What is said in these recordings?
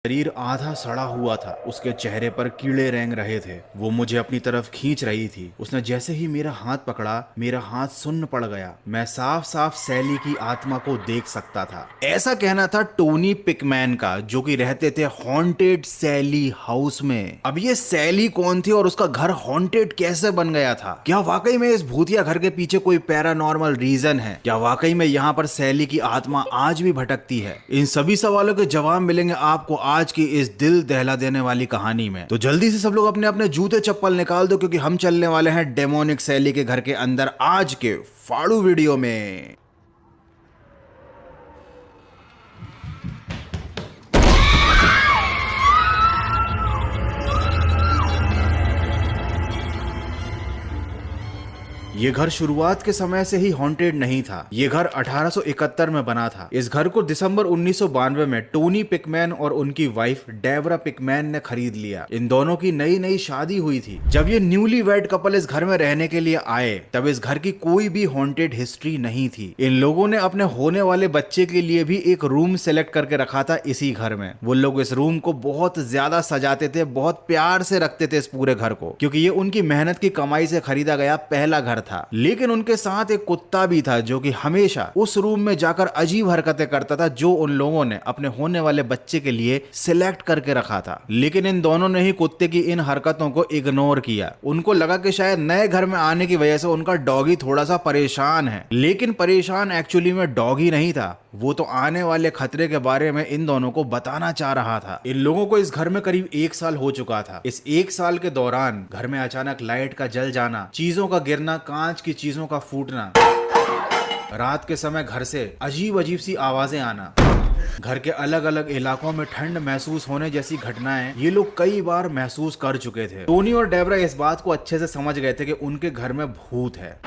शरीर आधा सड़ा हुआ था। उसके चेहरे पर कीड़े रेंग रहे थे। वो मुझे अपनी तरफ खींच रही थी। उसने जैसे ही मेरा हाथ पकड़ा, मेरा हाथ सुन्न पड़ गया। मैं साफ साफ सैली की आत्मा को देख सकता था। ऐसा कहना था टोनी पिकमैन का, जो कि रहते थे हॉन्टेड सैली हाउस में। अब ये सैली कौन थी और उसका घर हॉन्टेड कैसे बन गया था? क्या वाकई में इस भूतिया घर के पीछे कोई पैरानॉर्मल रीजन है? क्या वाकई में यहाँ पर सैली की आत्मा आज भी भटकती है? इन सभी सवालों के जवाब मिलेंगे आपको आज की इस दिल दहला देने वाली कहानी में। तो जल्दी से सब लोग अपने अपने जूते चप्पल निकाल दो, क्योंकि हम चलने वाले हैं डेमोनिक सैली के घर के अंदर आज के फाड़ू वीडियो में। ये घर शुरुआत के समय से ही हॉन्टेड नहीं था। ये घर 1871 में बना था। इस घर को दिसंबर 1992 में टोनी पिकमैन और उनकी वाइफ डेबरा पिकमैन ने खरीद लिया। इन दोनों की नई नई शादी हुई थी। जब ये न्यूली वेड कपल इस घर में रहने के लिए आए, तब इस घर की कोई भी हॉन्टेड हिस्ट्री नहीं थी। इन लोगों ने अपने होने वाले बच्चे के लिए भी एक रूम सेलेक्ट करके रखा था इसी घर में। वो लोग इस रूम को बहुत ज्यादा सजाते थे, बहुत प्यार से रखते थे इस पूरे घर को, क्योंकि ये उनकी मेहनत की कमाई से खरीदा गया पहला घर था। लेकिन उनके साथ एक कुत्ता भी था, जो कि हमेशा उस रूम में जाकर अजीब हरकतें करता था, जो उन लोगों ने अपने होने वाले बच्चे के लिए सिलेक्ट करके रखा था। लेकिन इन दोनों ने ही कुत्ते की इन हरकतों को इग्नोर किया। उनको लगा कि शायद नए घर में आने की वजह से उनका डॉगी थोड़ा सा परेशान है। लेकिन परेशान एक्चुअली में डॉगी नहीं था, वो तो आने वाले खतरे के बारे में इन दोनों को बताना चाह रहा था। इन लोगों को इस घर में करीब 1 साल हो चुका था। इस 1 साल के दौरान घर में अचानक लाइट का जल जाना, चीजों का गिरना, कांच की चीजों का फूटना, रात के समय घर से अजीब अजीब सी आवाजें आना, घर के अलग अलग इलाकों में ठंड महसूस होने जैसी घटनाएं ये लोग कई बार महसूस कर चुके थे। टोनी और डेबरा इस बात को अच्छे से समझ गए थे कि उनके घर में भूत है।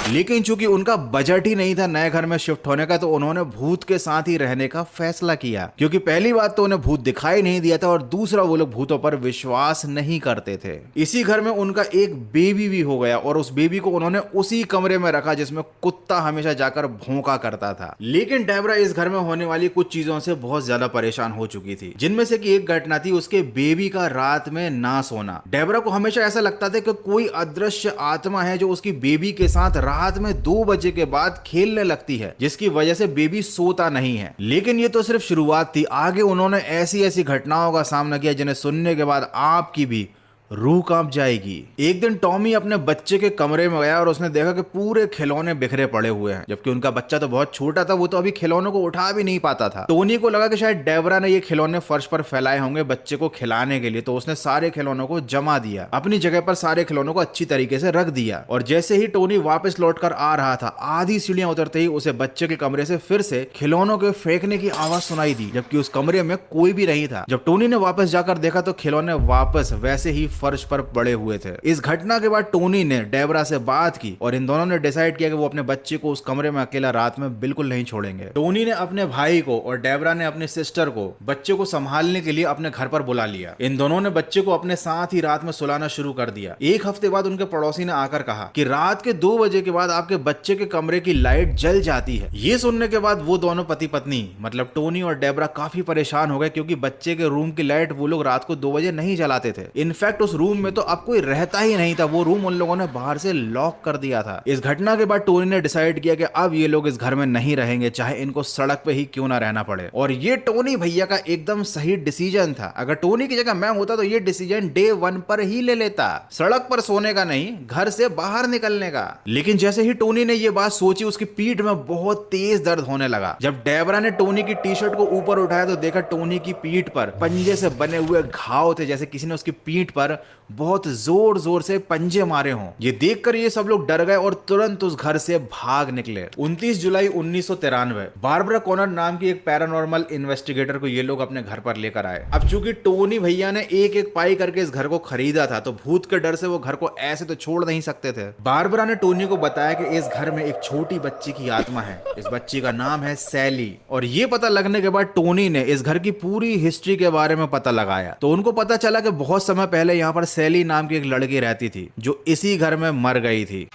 लेकिन चूंकि उनका बजट ही नहीं था नए घर में शिफ्ट होने का, तो उन्होंने भूत के साथ ही रहने का फैसला किया। क्योंकि पहली बात तो उन्हें भूत दिखाई नहीं दिया था, और दूसरा वो लोग भूतों पर विश्वास नहीं करते थे। इसी घर में उनका एक बेबी भी हो गया, और उस बेबी को उन्होंने उसी कमरे में रखा जिसमें कुत्ता हमेशा जाकर भौंका करता था। लेकिन डेबरा इस घर में होने वाली कुछ चीजों से बहुत ज्यादा परेशान हो चुकी थी, जिनमें से कि एक घटना थी उसके बेबी का रात में ना सोना। डेबरा को हमेशा ऐसा लगता था कि कोई अदृश्य आत्मा है जो उसकी बेबी के साथ रात में 2 बजे के बाद खेलने लगती है, जिसकी वजह से बेबी सोता नहीं है। लेकिन ये तो सिर्फ शुरुआत थी। आगे उन्होंने ऐसी ऐसी घटनाओं का सामना किया जिन्हें सुनने के बाद आपकी भी रूह कांप जाएगी। एक दिन टॉमी अपने बच्चे के कमरे में गया और उसने देखा कि पूरे खिलौने बिखरे पड़े हुए हैं, जबकि उनका बच्चा तो बहुत छोटा था, वो तो अभी खिलौनों को उठा भी नहीं पाता था। टोनी को लगा कि शायद डेबरा ने ये खिलौने फर्श पर फैलाए होंगे बच्चे को खिलाने के लिए, तो उसने सारे खिलौनों को जमा दिया, अपनी जगह पर सारे खिलौनों को अच्छी तरीके से रख दिया। और जैसे ही टोनी वापस लौटकर आ रहा था, आधी सीढ़ियां उतरते ही उसे बच्चे के कमरे से फिर से खिलौनों के फेंकने की आवाज सुनाई दी, जबकि उस कमरे में कोई भी नहीं था। जब टोनी ने वापस जाकर देखा तो खिलौने वापस वैसे ही फर्श पर पड़े हुए थे। इस घटना के बाद टोनी ने डेबरा से बात की और इन दोनों ने डिसाइड किया कि वो अपने बच्चे को उस कमरे में अकेला रात में बिल्कुल नहीं छोड़ेंगे। टोनी ने अपने भाई को और डेबरा ने अपनी सिस्टर को बच्चे को संभालने के लिए अपने घर पर बुला लिया। इन दोनों ने बच्चे को अपने साथ ही रात में सुलाना शुरू कर दिया। एक हफ्ते बाद उनके पड़ोसी ने आकर कहा कि रात के 2 बजे के बाद आपके बच्चे के कमरे की लाइट जल जाती है। ये सुनने के बाद वो दोनों पति पत्नी मतलब टोनी और डेबरा काफी परेशान हो गए, क्योंकि बच्चे के रूम की लाइट वो लोग रात को 2 बजे नहीं जलाते थे। इनफैक्ट उस रूम में तो अब कोई रहता ही नहीं था, वो रूम उन लोगों ने बाहर से लॉक कर दिया था। इस घटना के बाद टोनी ने डिसाइड किया कि अब ये लोग इस घर में नहीं रहेंगे, चाहे इनको सड़क पे ही क्यों ना रहना पड़े। और ये टोनी भैया का एकदम सही डिसीजन था। अगर टोनी की जगह मैं होता तो ये डिसीजन डे 1 पर ही ले लेता, सड़क पर सोने का नहीं, घर से बाहर निकलने का। लेकिन जैसे ही टोनी ने ये बात सोची, उसकी पीठ में बहुत तेज दर्द होने लगा। जब डेबरा ने टोनी की टी शर्ट को ऊपर उठाया तो देखा टोनी की पीठ पर पंजे से बने हुए घाव थे, जैसे किसी ने उसकी पीठ पर बहुत जोर जोर से पंजे मारे हों। ये देखकर ये सब लोग डर गए और तुरंत उस घर से भाग निकले। 29 जुलाई 1993 बारबरा कॉनर नाम की एक पैरानॉर्मल इन्वेस्टिगेटर को ये लोग अपने घर पर लेकर आए। अब चूंकि टोनी भैया ने एक एक पाई करके इस घर को खरीदा था, तो भूत के डर से वो घर को ऐसे तो छोड़ नहीं सकते थे। बारबरा ने टोनी को बताया कि इस घर में एक छोटी बच्ची की आत्मा है। इस बच्ची का नाम है सैली। और ये पता लगने के बाद टोनी ने इस घर की पूरी हिस्ट्री के बारे में पता लगाया। तो उनको पता चला कि बहुत समय पहले यहाँ पर सैली नाम की एक लड़की रहती थी, जो इसी घर में मर गई थी।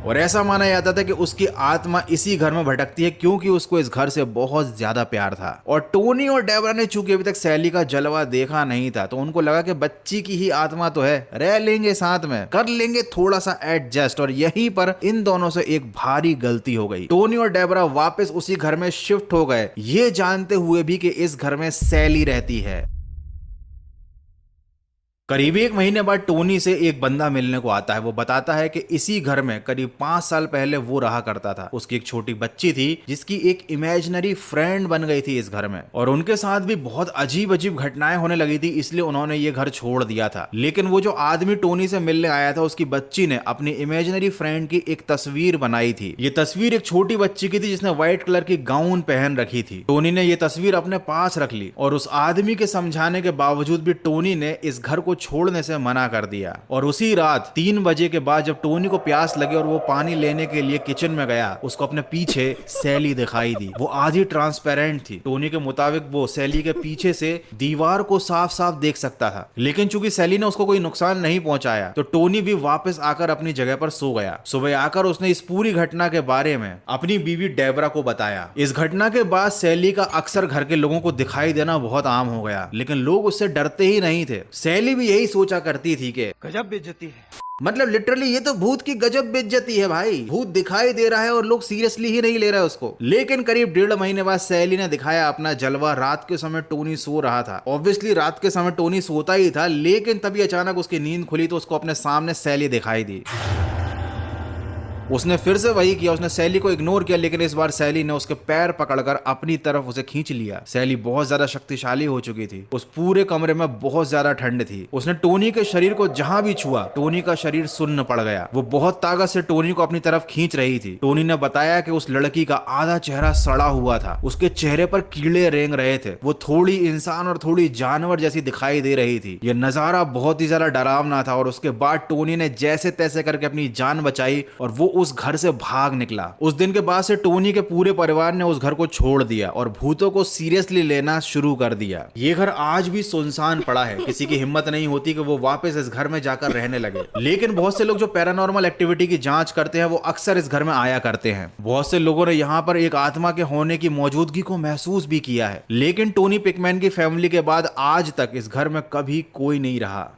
और ऐसा माना जाता था कि उसकी आत्मा इसी घर में भटकती है क्योंकि उसको इस घर से बहुत ज्यादा प्यार था। और टोनी और डेबरा ने चूंकि अभी तक सैली का जलवा देखा नहीं था तो उनको लगा कि बच्ची की ही आत्मा तो है, रह लेंगे साथ में, कर लेंगे थोड़ा सा एडजस्ट। और यहीं पर इन दोनों से एक भारी गलती हो गई। टोनी और डेबरा वापस उसी घर में शिफ्ट हो गए, ये जानते हुए भी कि इस घर में सैली रहती है। करीब 1 महीने बाद टोनी से एक बंदा मिलने को आता है। वो बताता है कि इसी घर में करीब 5 साल पहले वो रहा करता था। उसकी एक छोटी बच्ची थी जिसकी एक इमेजिनरी फ्रेंड बन गई थी इस घर में, और उनके साथ भी बहुत अजीब अजीब घटनाएं होने लगी थी, इसलिए उन्होंने ये घर छोड़ दिया था। लेकिन वो जो आदमी टोनी से मिलने आया था उसकी बच्ची ने अपनी इमेजिनरी फ्रेंड की एक तस्वीर बनाई थी। ये तस्वीर एक छोटी बच्ची की थी जिसने व्हाइट कलर की गाउन पहन रखी थी। टोनी ने ये तस्वीर अपने पास रख ली और उस आदमी के समझाने के बावजूद भी टोनी ने इस घर को छोड़ने से मना कर दिया। और उसी रात 3 बजे के बाद जब टोनी को प्यास लगी और वो पानी लेने के लिए किचन में गया, उसको अपने पीछे सैली दिखाई दी। वो आधी ट्रांसपेरेंट थी। टोनी के मुताबिक वो सैली के पीछे से दीवार को साफ साफ देख सकता था, लेकिन चूंकि सैली ने उसको कोई नुकसान नहीं पहुंचाया तो टोनी भी वापस आकर अपनी जगह पर सो गया। सुबह आकर उसने इस पूरी घटना के बारे में अपनी बीवी डेबरा को बताया। इस घटना के बाद सैली का अक्सर घर के लोगों को दिखाई देना बहुत आम हो गया, लेकिन लोग उससे डरते ही नहीं थे। सैली भी यही सोचा करती थी कि गजब बेइज्जती है, मतलब लिटरली ये तो भूत की गजब बेइज्जती है भाई, भूत दिखाई दे रहा है और लोग सीरियसली ही नहीं ले रहे उसको। लेकिन करीब 1.5 महीने बाद सैली ने दिखाया अपना जलवा। रात के समय टोनी सो रहा था। ऑब्वियसली रात के समय टोनी सोता ही था, लेकिन तभी अचानक उसकी नींद खुली तो उसको अपने सामने सैली दिखाई दी। उसने फिर से वही किया, उसने सैली को इग्नोर किया, लेकिन इस बार सैली ने उसके पैर पकड़कर अपनी तरफ उसे खींच लिया। सैली बहुत ज्यादा शक्तिशाली हो चुकी थी। उस पूरे कमरे में बहुत ज्यादा ठंड थी। उसने टोनी के शरीर को जहां भी छुआ टोनी का शरीर सुन्न पड़ गया। वो बहुत ताकत से टोनी को अपनी तरफ खींच रही थी। टोनी ने बताया कि उस लड़की का आधा चेहरा सड़ा हुआ था, उसके चेहरे पर कीड़े रेंग रहे थे। वो थोड़ी इंसान और थोड़ी जानवर जैसी दिखाई दे रही थी। यह नजारा बहुत ही ज्यादा डरावना था। और उसके बाद टोनी ने जैसे तैसे करके अपनी जान बचाई और वो उस घर से भाग निकला। उस दिन के बाद से टोनी के पूरे परिवार ने उस घर को छोड़ दिया और भूतों को सीरियसली लेना शुरू कर दिया। ये घर आज भी सुनसान पड़ा है। किसी की हिम्मत नहीं होती कि वो वापस इस घर में जाकर रहने लगे। लेकिन बहुत से लोग जो पैरानॉर्मल एक्टिविटी की जांच करते हैं वो अक्सर इस घर में आया करते हैं। बहुत से लोगों ने यहाँ पर एक आत्मा के होने की मौजूदगी को महसूस भी किया है। लेकिन टोनी पिकमैन की फैमिली के बाद आज तक इस घर में कभी कोई नहीं रहा।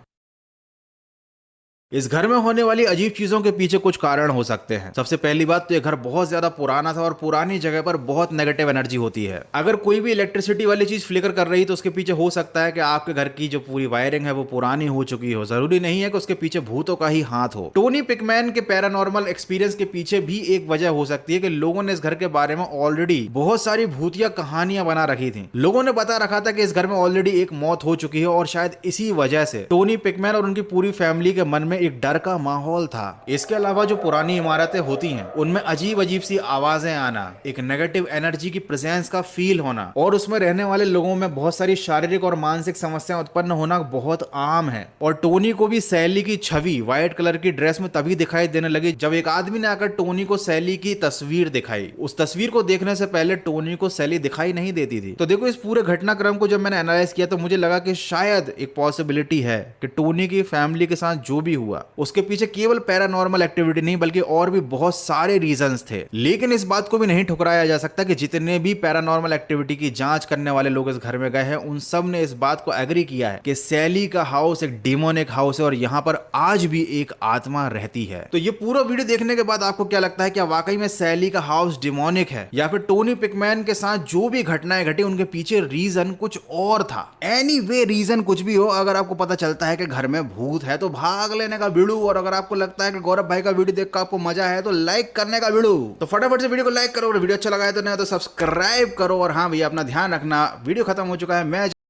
इस घर में होने वाली अजीब चीजों के पीछे कुछ कारण हो सकते हैं। सबसे पहली बात तो ये घर बहुत ज्यादा पुराना था और पुरानी जगह पर बहुत नेगेटिव एनर्जी होती है। अगर कोई भी इलेक्ट्रिसिटी वाली चीज फ्लिकर कर रही तो उसके पीछे हो सकता है कि आपके घर की जो पूरी वायरिंग है वो पुरानी हो चुकी हो। जरूरी नहीं है कि उसके पीछे भूतों का ही हाथ हो। टोनी पिकमैन के पैरानॉर्मल एक्सपीरियंस के पीछे भी एक वजह हो सकती है कि लोगों ने इस घर के बारे में ऑलरेडी बहुत सारी भूतिया कहानियां बना रखी थी। लोगों ने बता रखा था कि इस घर में ऑलरेडी एक मौत हो चुकी है और शायद इसी वजह से टोनी पिकमैन और उनकी पूरी फैमिली के मन में एक डर का माहौल था। इसके अलावा जो पुरानी इमारतें होती हैं उनमें अजीब अजीब सी आवाजें आना, एक नेगेटिव एनर्जी की प्रेजेंस का फील होना और उसमें रहने वाले लोगों में बहुत सारी शारीरिक और मानसिक समस्याएं उत्पन्न होना बहुत आम है। और टोनी को भी सैली की छवि व्हाइट कलर की ड्रेस में तभी दिखाई देने लगी जब एक आदमी ने आकर टोनी को सैली की तस्वीर दिखाई। उस तस्वीर को देखने से पहले टोनी को सैली दिखाई नहीं देती थी। तो देखो इस पूरे घटनाक्रम को जब मैंने एनालाइज किया तो मुझे लगा कि शायद एक पॉसिबिलिटी है कि टोनी की फैमिली के साथ जो भी हुआ उसके पीछे केवल पैरानॉर्मल एक्टिविटी नहीं बल्कि और भी बहुत सारे रीजंस थे। लेकिन इस बात को भी नहीं ठुकराया जा सकता कि जितने भी पैरानॉर्मल एक्टिविटी की जांच करने वाले लोग इस घर में गए हैं उन सब ने इस बात को एग्री किया है कि सैली का हाउस एक डिमोनिक हाउस है और यहाँ पर आज भी एक आत्मा रहती है। तो ये पूरा वीडियो देखने के बाद आपको क्या लगता है, क्या वाकई में सैली का हाउस डिमोनिक है या फिर टोनी पिकमैन के साथ जो भी घटनाएं घटी उनके पीछे रीजन कुछ और था? एनीवे रीजन कुछ भी हो, अगर आपको पता चलता है कि घर में भूत है तो भाग लेने का बिड़ू। और अगर आपको लगता है कि गौरव भाई का वीडियो देखकर आपको मजा है तो लाइक करने का बिड़ू। तो फटाफट से वीडियो को लाइक करो और वीडियो अच्छा लगा है तो नहीं तो सब्सक्राइब करो। और हाँ भैया अपना ध्यान रखना, वीडियो खत्म हो चुका है। मैं